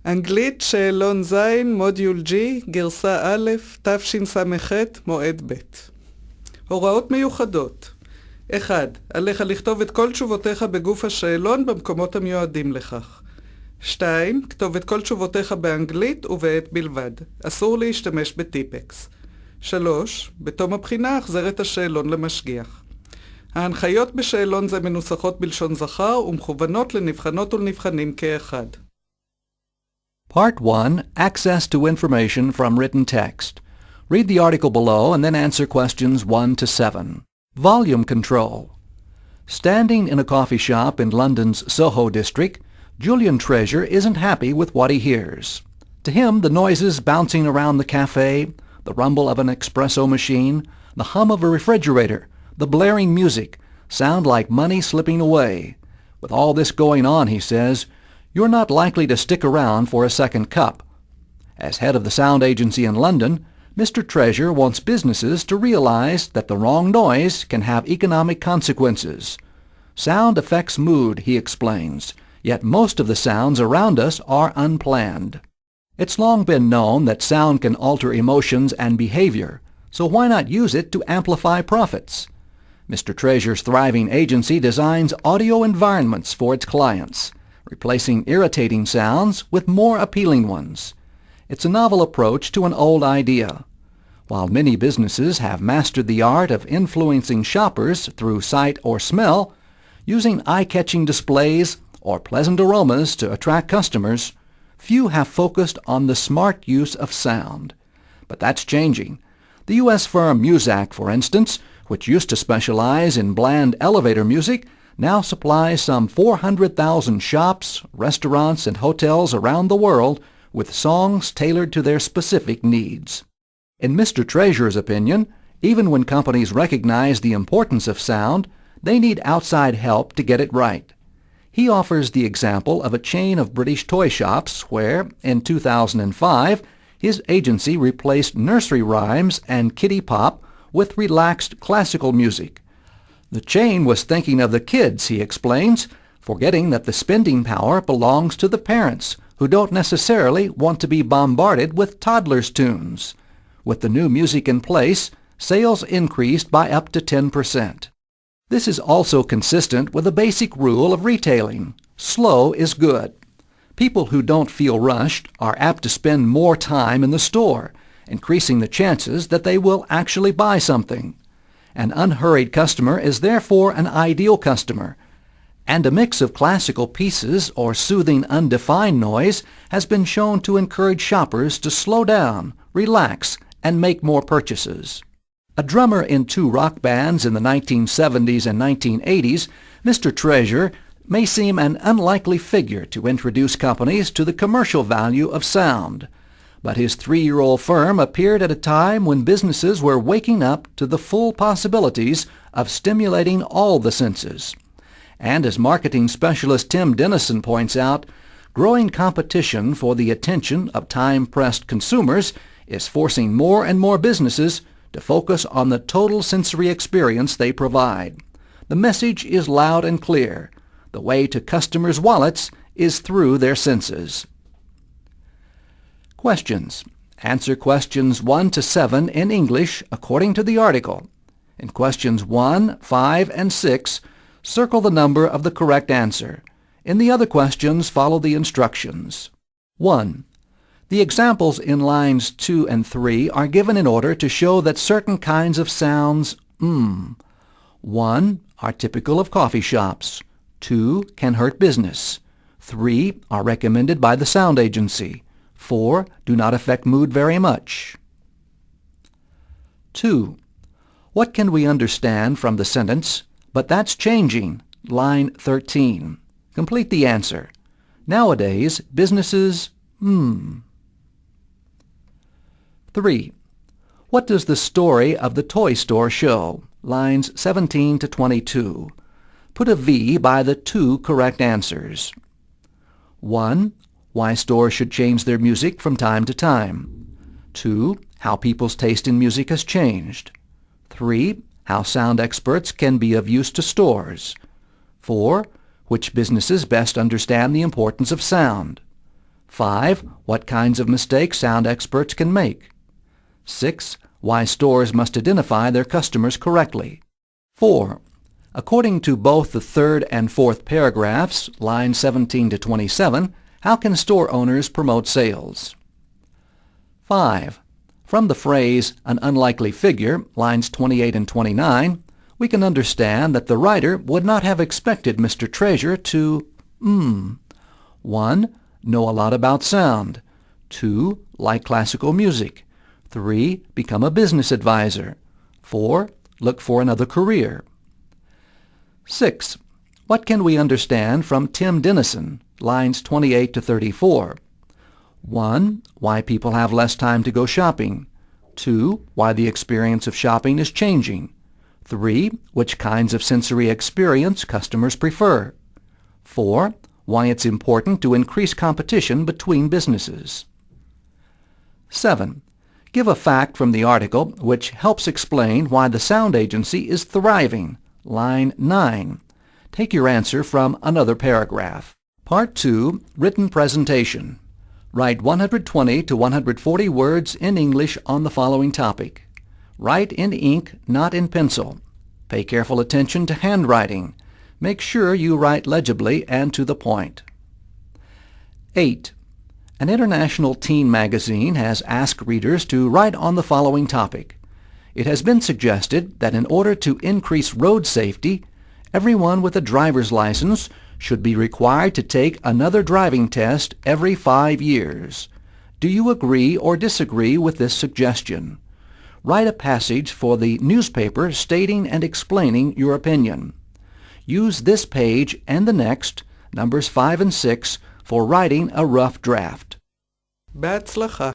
אנגלית שאלון ז' מודיול G גרסה א' תשס"ח מועד ב'. הוראות מיוחדות 1. עליך לכתוב את כל תשובותיך בגוף השאלון במקומות המיועדים לכך. 2. כתוב את כל תשובותיך באנגלית ובעת בלבד. אסור להשתמש בטיפקס. 3. בתום הבחינה החזר את השאלון למשגיח. ההנחיות בשאלון זה מנוסחות בלשון זכר ומכוונות לנבחנות ולנבחנים כאחד. Part 1. Access to information from written text. Read the article below and then answer questions 1 to 7. Volume control. Standing in a coffee shop in London's Soho district, Julian Treasure isn't happy with what he hears. To him, the noises bouncing around the cafe, the rumble of an espresso machine, the hum of a refrigerator, the blaring music, sound like money slipping away. With all this going on, he says, you're not likely to stick around for a second cup. As head of the sound agency in London, Mr. Treasure wants businesses to realize that the wrong noise can have economic consequences. Sound affects mood, he explains, yet most of the sounds around us are unplanned. It's long been known that sound can alter emotions and behavior, so why not use it to amplify profits? Mr. Treasure's thriving agency designs audio environments for its clients, replacing irritating sounds with more appealing ones. It's a novel approach to an old idea. While many businesses have mastered the art of influencing shoppers through sight or smell, using eye-catching displays or pleasant aromas to attract customers, few have focused on the smart use of sound. But that's changing. The U.S. firm Muzak, for instance, which used to specialize in bland elevator music, now supplies some 400,000 shops, restaurants, and hotels around the world with songs tailored to their specific needs. In Mr. Treasure's opinion, even when companies recognize the importance of sound, they need outside help to get it right. He offers the example of a chain of British toy shops where, in 2005, his agency replaced nursery rhymes and kiddie pop with relaxed classical music. The chain was thinking of the kids, he explains, forgetting that the spending power belongs to the parents, who don't necessarily want to be bombarded with toddlers' tunes. With the new music in place, sales increased by up to 10%. This is also consistent with a basic rule of retailing. Slow is good. People who don't feel rushed are apt to spend more time in the store, increasing the chances that they will actually buy something. An unhurried customer is therefore an ideal customer, and a mix of classical pieces or soothing undefined noise has been shown to encourage shoppers to slow down, relax, and make more purchases. A drummer in 2 rock bands in the 1970s and 1980s, Mr. Treasure may seem an unlikely figure to introduce companies to the commercial value of sound. But his 3-year-old firm appeared at a time when businesses were waking up to the full possibilities of stimulating all the senses. And as marketing specialist Tim Dennison points out, growing competition for the attention of time-pressed consumers is forcing more and more businesses to focus on the total sensory experience they provide. The message is loud and clear. The way to customers' wallets is through their senses. Questions. Answer questions 1 to 7 in English according to the article. In questions 1, 5, and 6, circle the number of the correct answer. In the other questions, follow the instructions. 1. The examples in lines 2 and 3 are given in order to show that certain kinds of sounds 1 are typical of coffee shops. 2 can hurt business. 3 are recommended by the sound agency. 4 do not affect mood very much. 2. What can we understand from the sentence, "But that's changing," line 13? Complete the answer. Nowadays, businesses, 3. What does the story of the toy store show? Lines 17 to 22. Put a V by the 2 correct answers. 1. Why stores should change their music from time to time. 2. How people's taste in music has changed. 3. How sound experts can be of use to stores. 4. Which businesses best understand the importance of sound. 5. What kinds of mistakes sound experts can make. 6. Why stores must identify their customers correctly. 4. According to both the third and fourth paragraphs, lines 17 to 27, how can store owners promote sales? 5. From the phrase, an unlikely figure, lines 28 and 29, we can understand that the writer would not have expected Mr. Treasure to 1. Know a lot about sound. 2. Like classical music. 3. Become a business advisor. 4. Look for another career. 6. What can we understand from Tim Denison, lines 28 to 34? 1. Why people have less time to go shopping. 2. Why the experience of shopping is changing. 3. Which kinds of sensory experience customers prefer. 4. Why it's important to increase competition between businesses. 7. Give a fact from the article which helps explain why the sound agency is thriving. Line 9. Take your answer from another paragraph. Part 2, Written Presentation. Write 120 to 140 words in English on the following topic. Write in ink, not in pencil. Pay careful attention to handwriting. Make sure you write legibly and to the point. 8. An international teen magazine has asked readers to write on the following topic. It has been suggested that in order to increase road safety, everyone with a driver's license should be required to take another driving test every 5 years. Do you agree or disagree with this suggestion? Write a passage for the newspaper stating and explaining your opinion. Use this page and the next, numbers 5 and 6, for writing a rough draft. בהצלחה.